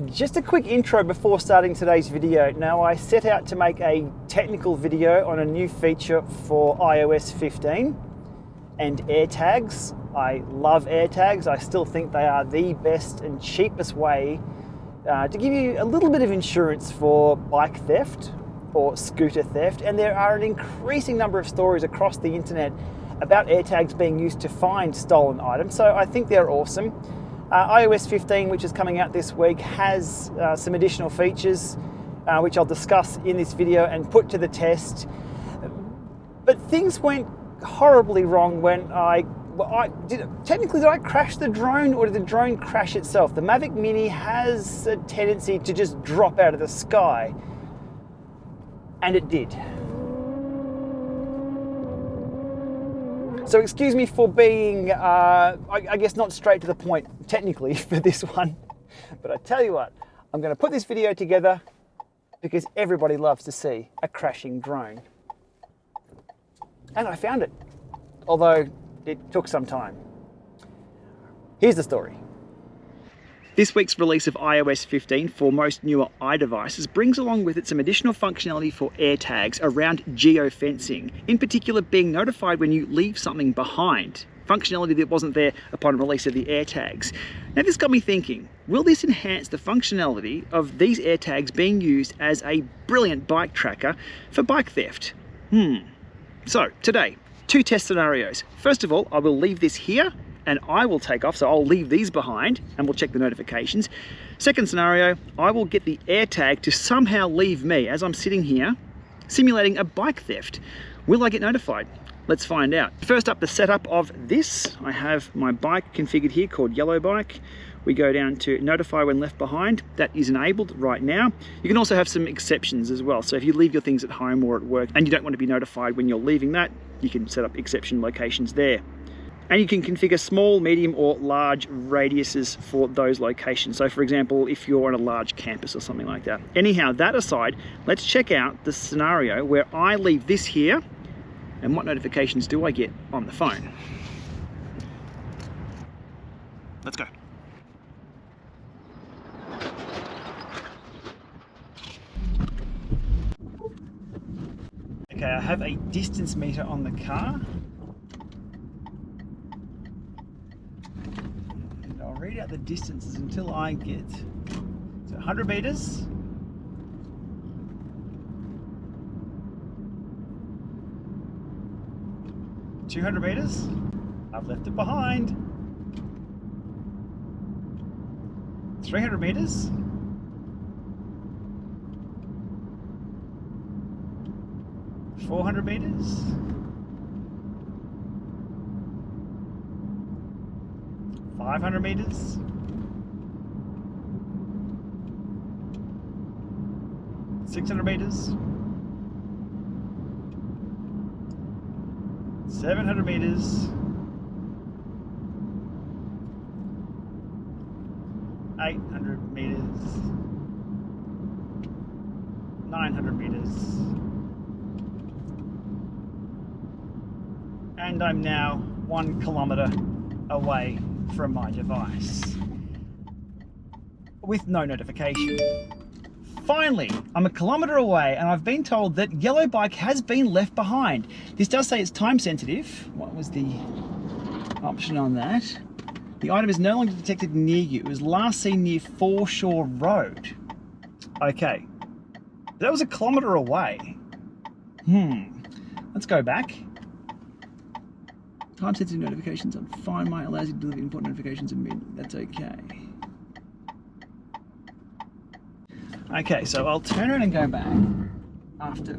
Just a quick intro before starting today's video. Now, I set out to make a technical video on a new feature for iOS 15 and AirTags. I love AirTags. I still think they are the best and cheapest way to give you a little bit of insurance for bike theft or scooter theft. And there are an increasing number of stories across the internet about AirTags being used to find stolen items. So I think they're awesome. iOS 15, which is coming out this week, has some additional features which I'll discuss in this video and put to the test. But things went horribly wrong when did I crash the drone, or did the drone crash itself? The Mavic Mini has a tendency to just drop out of the sky, and it did. So excuse me for being, I guess, not straight to the point technically for this one, but I tell you what, I'm going to put this video together because everybody loves to see a crashing drone. And I found it, although it took some time. Here's the story. This week's release of iOS 15 for most newer iDevices brings along with it some additional functionality for AirTags around geofencing, in particular being notified when you leave something behind, functionality that wasn't there upon release of the AirTags. Now this got me thinking, will this enhance the functionality of these AirTags being used as a brilliant bike tracker for bike theft? So today, two test scenarios. First of all, I will leave this here and I will take off, so I'll leave these behind and we'll check the notifications. Second scenario, I will get the AirTag to somehow leave me as I'm sitting here, simulating a bike theft. Will I get notified? Let's find out. First up, the setup of this. I have my bike configured here called Yellow Bike. We go down to notify when left behind. That is enabled right now. You can also have some exceptions as well. So if you leave your things at home or at work and you don't want to be notified when you're leaving that, you can set up exception locations there. And you can configure small, medium, or large radiuses for those locations. So for example, if you're on a large campus or something like that. Anyhow, that aside, let's check out the scenario where I leave this here and what notifications do I get on the phone. Let's go. Okay, I have a distance meter on the car. I'll read out the distances until I get to 100 meters, 200 meters, I've left it behind, 300 meters, 400 meters, 500 meters, 600 meters, 700 meters, 800 meters, 900 meters, and I'm now 1 kilometer away from my device with no notification. Finally, I'm 1 kilometer away and I've been told that Yellow Bike has been left behind. This does say it's time sensitive. What was the option on that? The item is no longer detected near you. It was last seen near Foreshore Road. Okay, that was 1 kilometer away. Let's go back. Time sensitive notifications on Find My allows you to deliver important notifications immediately. That's okay. Okay, so I'll turn around and go back after.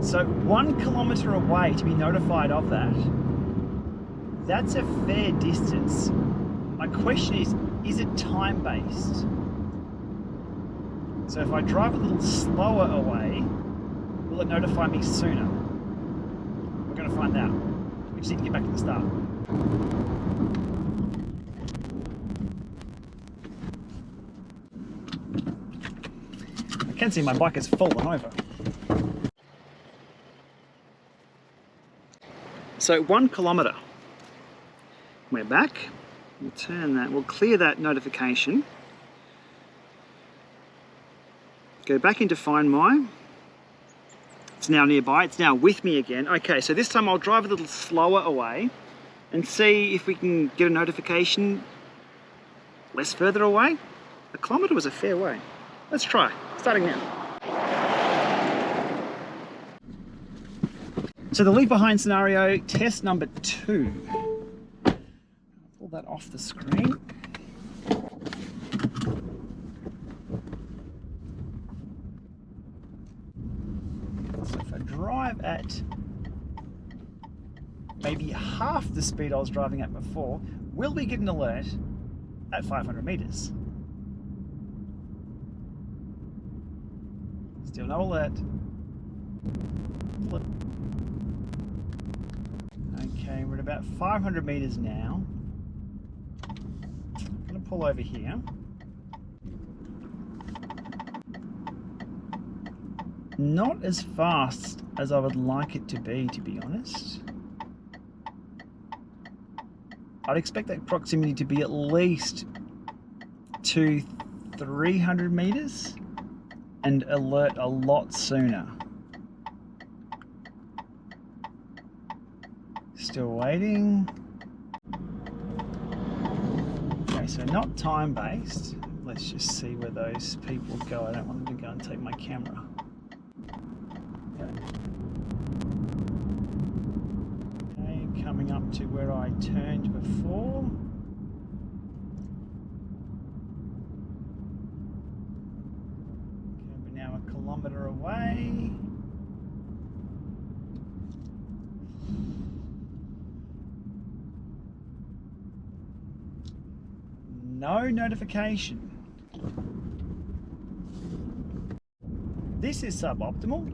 So 1 kilometer away to be notified of that. That's a fair distance. My question is it time-based? So if I drive a little slower away, will it notify me sooner? We're going to find out. We just need to get back to the start. I can see my bike has fallen over. So 1 kilometer. We're back. We'll turn that, we'll clear that notification. Go back into Find My. It's now nearby, it's now with me again. Okay, so this time I'll drive a little slower away and see if we can get a notification less further away. A kilometre was a fair way. Let's try, starting now. So the leave behind scenario, test number 2. Pull that off the screen. So if I drive at maybe half the speed I was driving at before, will we get an alert at 500 meters? Still no alert. Okay, we're at about 500 meters now. I'm going to pull over here. Not as fast as I would like it to be honest. I'd expect that proximity to be at least 200-300 meters and alert a lot sooner. Still waiting. Okay, so not time-based. Let's just see where those people go. I don't want them to go and take my camera. Okay, coming up to where I turned before. Okay, we're now a kilometre away. No notification. This is suboptimal.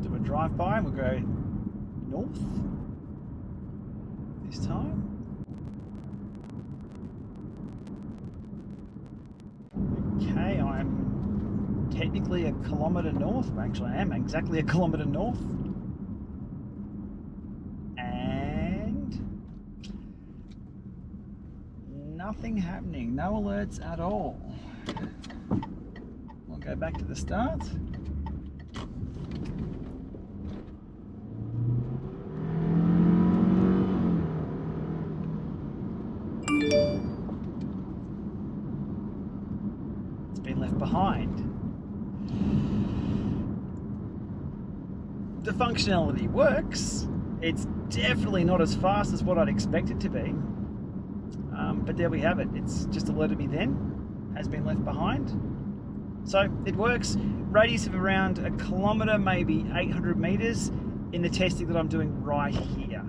Do a drive-by and we'll go north this time. Okay, I'm technically a kilometre north. Well, actually I am exactly a kilometre north. And nothing happening, no alerts at all. We'll go back to the start. It's been left behind. The functionality works. It's definitely not as fast as what I'd expect it to be. But there we have it. It's just alerted me then. Has been left behind. So it works. Radius of around a kilometre, maybe 800 metres in the testing that I'm doing right here.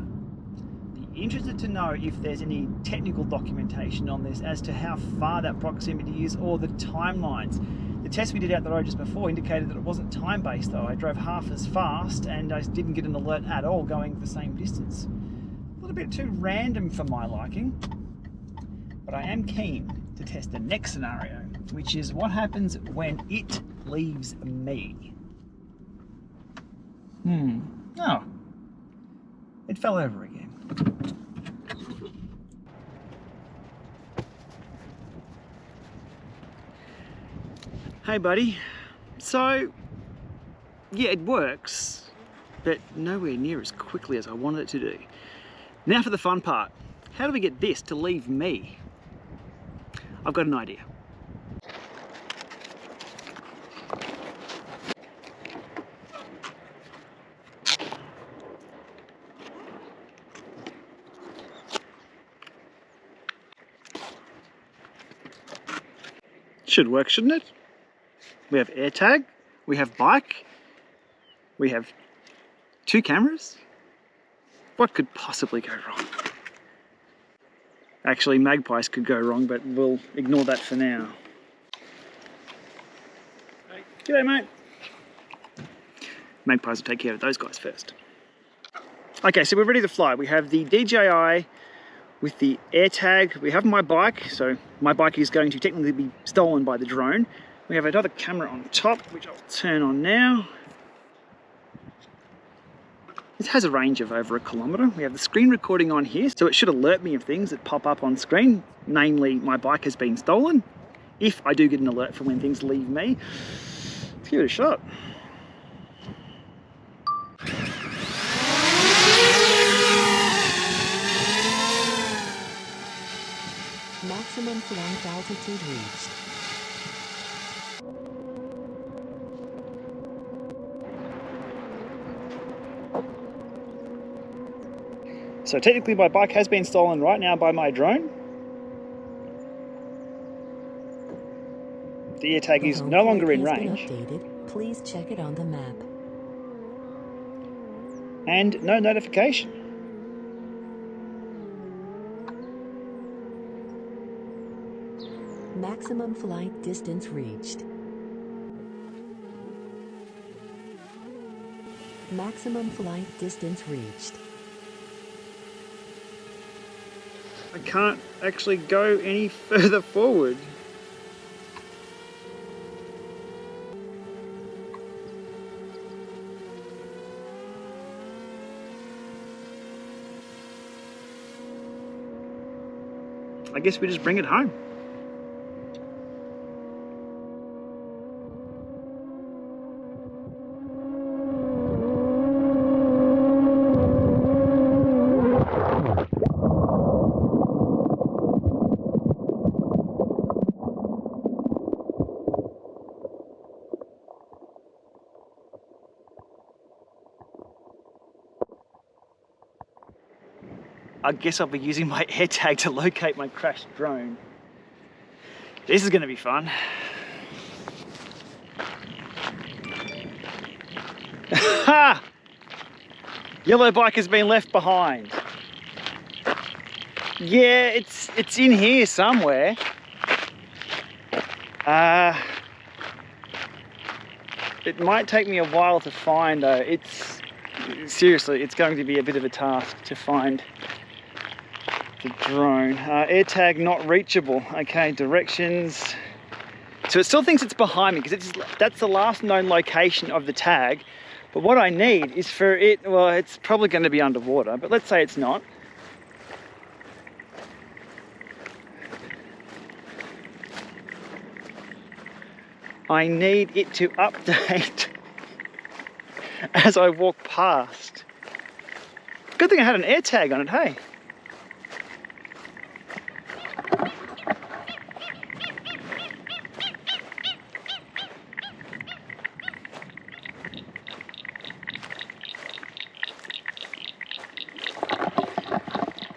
Be interested to know if there's any technical documentation on this as to how far that proximity is or the timelines. The test we did out the road just before indicated that it wasn't time-based though. I drove half as fast and I didn't get an alert at all going the same distance. A little bit too random for my liking, but I am keen to test the next scenario, which is what happens when it leaves me. Oh, it fell over again. Hey buddy, so yeah, it works, but nowhere near as quickly as I wanted it to do. Now for the fun part. How do we get this to leave me? I've got an idea. Should work, shouldn't it? We have AirTag, we have bike, we have 2 cameras. What could possibly go wrong? Actually, magpies could go wrong, but we'll ignore that for now. Hey. G'day, mate. Magpies will take care of those guys first. Okay, so we're ready to fly. We have the DJI with the AirTag. We have my bike, so my bike is going to technically be stolen by the drone. We have another camera on top, which I'll turn on now. This has a range of over 1 kilometre. We have the screen recording on here, so it should alert me of things that pop up on screen, namely my bike has been stolen. If I do get an alert for when things leave me, let's give it a shot. Maximum flight altitude reached. So technically my bike has been stolen right now by my drone. The AirTag is no longer in range. Updated. Please check it on the map. And no notification. Maximum flight distance reached. Maximum flight distance reached. I can't actually go any further forward. I guess we just bring it home. I guess I'll be using my AirTag to locate my crashed drone. This is going to be fun. Ha! Yellow bike has been left behind. Yeah, it's in here somewhere. It might take me a while to find though. Seriously, it's going to be a bit of a task to find the drone. AirTag not reachable. Okay, directions. So it still thinks it's behind me because that's the last known location of the tag. But what I need is for it, well, it's probably going to be underwater, but let's say it's not. I need it to update as I walk past. Good thing I had an AirTag on it, hey?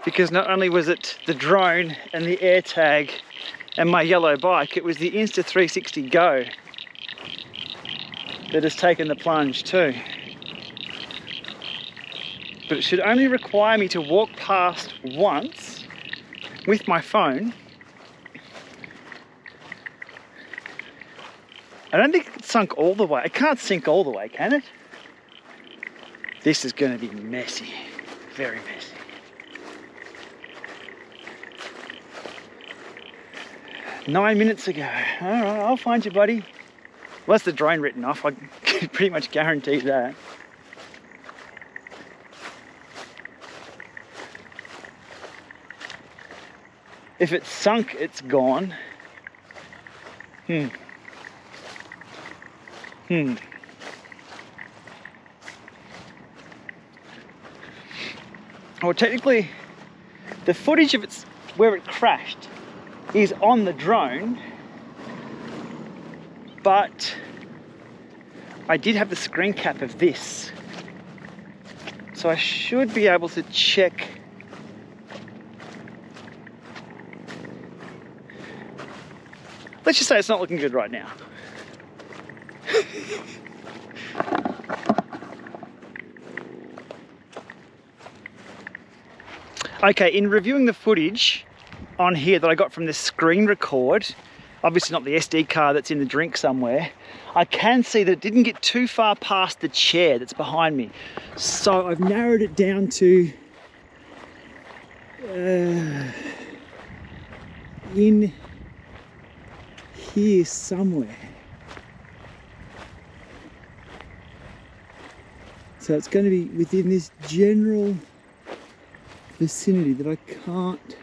Because not only was it the drone and the AirTag and my yellow bike, it was the Insta360 Go that has taken the plunge too. But it should only require me to walk past once with my phone. I don't think it's sunk all the way. It can't sink all the way, can it? This is going to be messy, very messy. 9 minutes ago. All right, I'll find you, buddy. Well, that's the drone written off. I can pretty much guarantee that. If it's sunk, it's gone. Well, technically, the footage of where it crashed is on the drone, but I did have the screen cap of this, so I should be able to check. Let's just say it's not looking good right now. Okay, in reviewing the footage on here that I got from the screen record, obviously not the SD card that's in the drink somewhere, I can see that it didn't get too far past the chair that's behind me. So I've narrowed it down to in here somewhere. So it's going to be within this general vicinity that I can't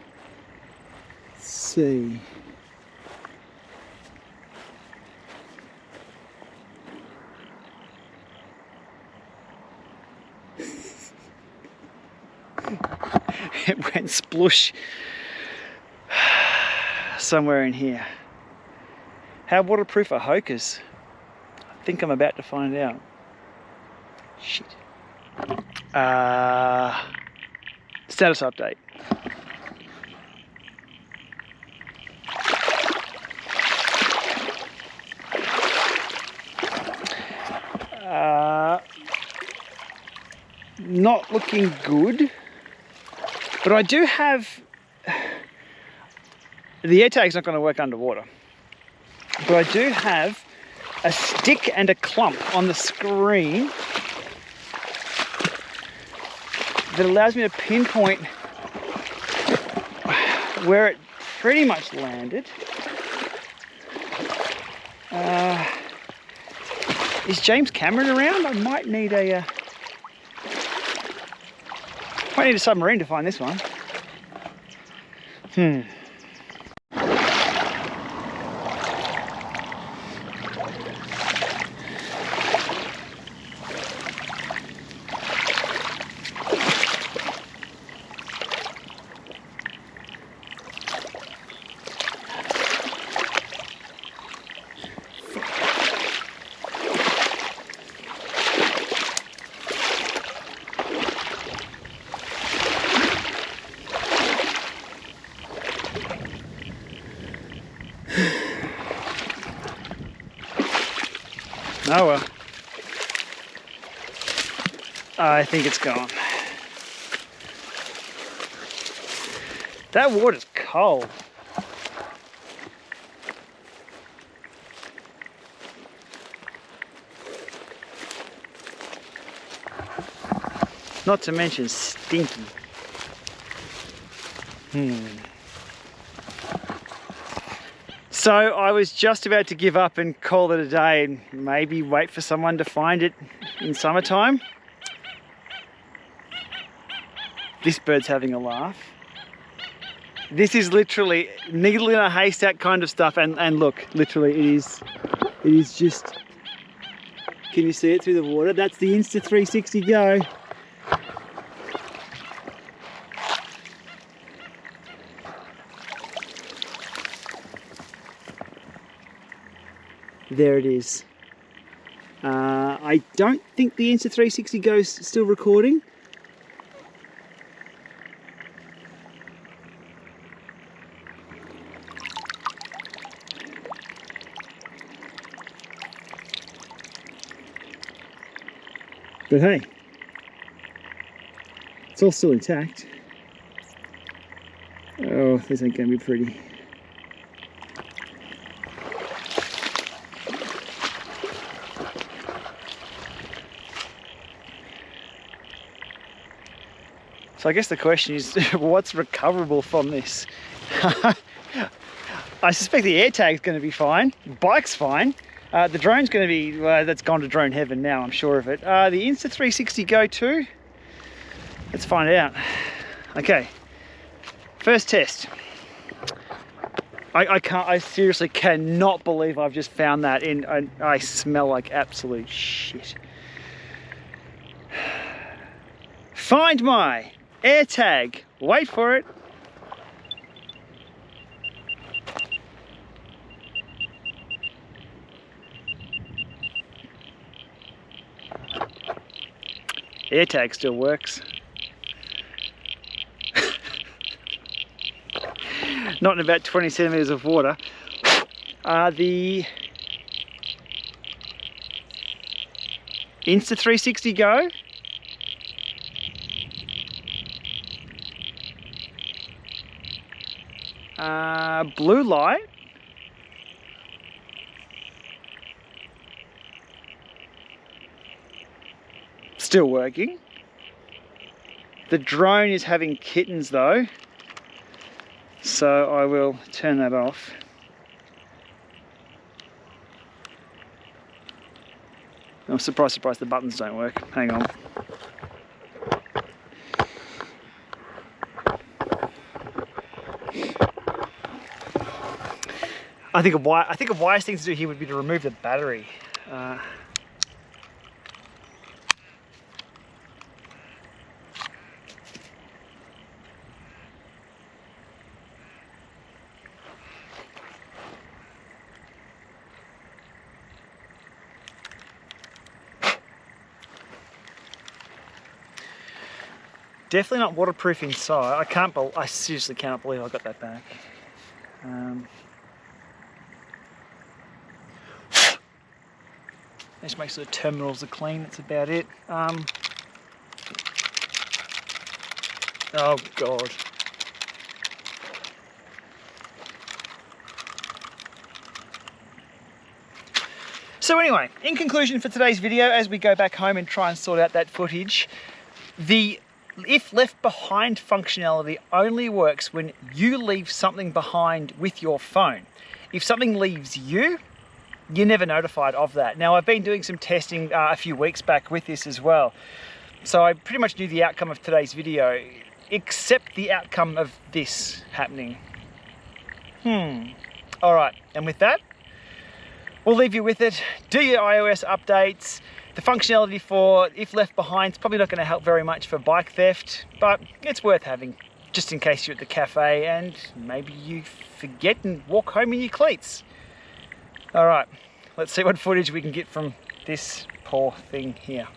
see. It went splush somewhere in here. How waterproof are hokers? I think I'm about to find out. Shit. Status update. Not looking good, but I do have the AirTag's not going to work underwater, but I do have a stick and a clump on the screen that allows me to pinpoint where it pretty much landed. Is James Cameron around? I might need a submarine to find this one. Oh well. I think it's gone. That water's cold. Not to mention stinky. So I was just about to give up and call it a day and maybe wait for someone to find it in summertime. This bird's having a laugh. This is literally needle in a haystack kind of stuff, and look, literally it is just, can you see it through the water? That's the Insta360 Go. There it is. I don't think the Insta360 Go is still recording. But hey, it's all still intact. Oh, this ain't gonna be pretty. So I guess the question is, what's recoverable from this? I suspect the AirTag's going to be fine, bike's fine, the drone's going to be, that's gone to drone heaven now, I'm sure of it. The Insta360 Go 2, let's find out. Okay, first test. I seriously cannot believe I've just found that in, I smell like absolute shit. Find my AirTag, wait for it. AirTag still works. Not in about 20 centimeters of water. The Insta360 Go. Blue light. Still working. The drone is having kittens though, so I will turn that off. I'm surprised the buttons don't work. Hang on. I think a wise thing to do here would be to remove the battery. Definitely not waterproof inside. I seriously cannot believe I got that back. Just make sure the terminals are clean, that's about it. Oh God. So anyway, in conclusion for today's video, as we go back home and try and sort out that footage, the if left behind functionality only works when you leave something behind with your phone. If something leaves you, you're never notified of that. Now, I've been doing some testing a few weeks back with this as well. So I pretty much knew the outcome of today's video, except the outcome of this happening. All right, and with that, we'll leave you with it. Do your iOS updates. The functionality for if left behind is probably not going to help very much for bike theft, but it's worth having just in case you're at the cafe and maybe you forget and walk home in your cleats. All right, let's see what footage we can get from this poor thing here.